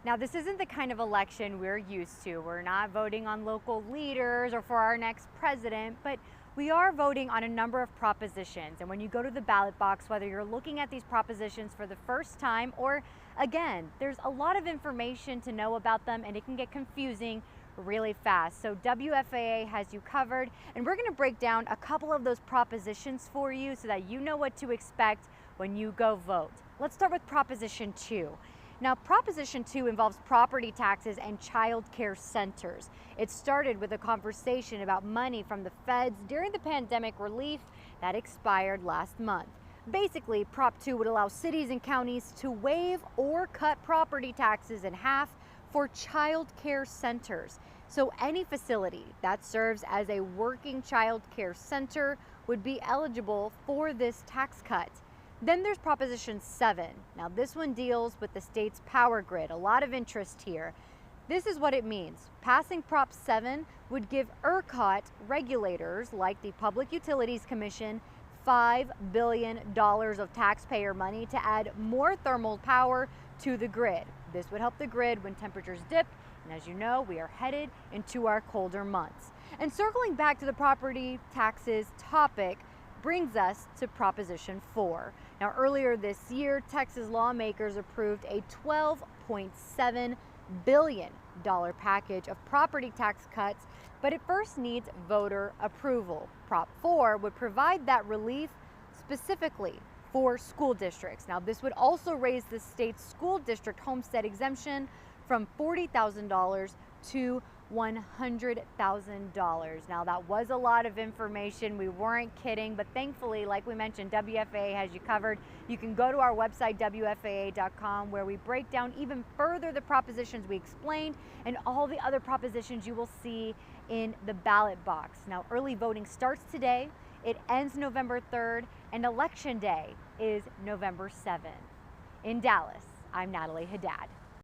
Now, this isn't the kind of election we're used to. We're not voting on local leaders or for our next president, but we are voting on a number of propositions. And when you go to the ballot box, whether you're looking at these propositions for the first time or again, there's a lot of information to know about them and it can get confusing really fast. So WFAA has you covered, and we're going to break down a couple of those propositions for you so that you know what to expect when you go vote. Let's start with Proposition 2. Now, Proposition 2 involves property taxes and child care centers. It started with a conversation about money from the feds during the pandemic relief that expired last month. Basically, Prop 2 would allow cities and counties to waive or cut property taxes in half for child care centers. So any facility that serves as a working child care center would be eligible for this tax cut. Then there's Proposition 7. Now this one deals with the state's power grid. A lot of interest here. This is what it means. Passing Prop 7 would give ERCOT regulators like the Public Utilities Commission $5 billion of taxpayer money to add more thermal power to the grid. This would help the grid when temperatures dip, and as you know, we are headed into our colder months. And circling back to the property taxes topic brings us to Proposition 4. Now, earlier this year, Texas lawmakers approved a $12.7 billion package of property tax cuts, but it first needs voter approval. Prop 4 would provide that relief specifically for school districts. Now, this would also raise the state's school district homestead exemption from $40,000 to $100,000. Now, that was a lot of information. We weren't kidding, but thankfully, like we mentioned, WFAA has you covered. You can go to our website, WFAA.com, where we break down even further the propositions we explained and all the other propositions you will see in the ballot box. Now, early voting starts today. It ends November 3rd, and Election Day is November 7th. In Dallas, I'm Natalie Haddad.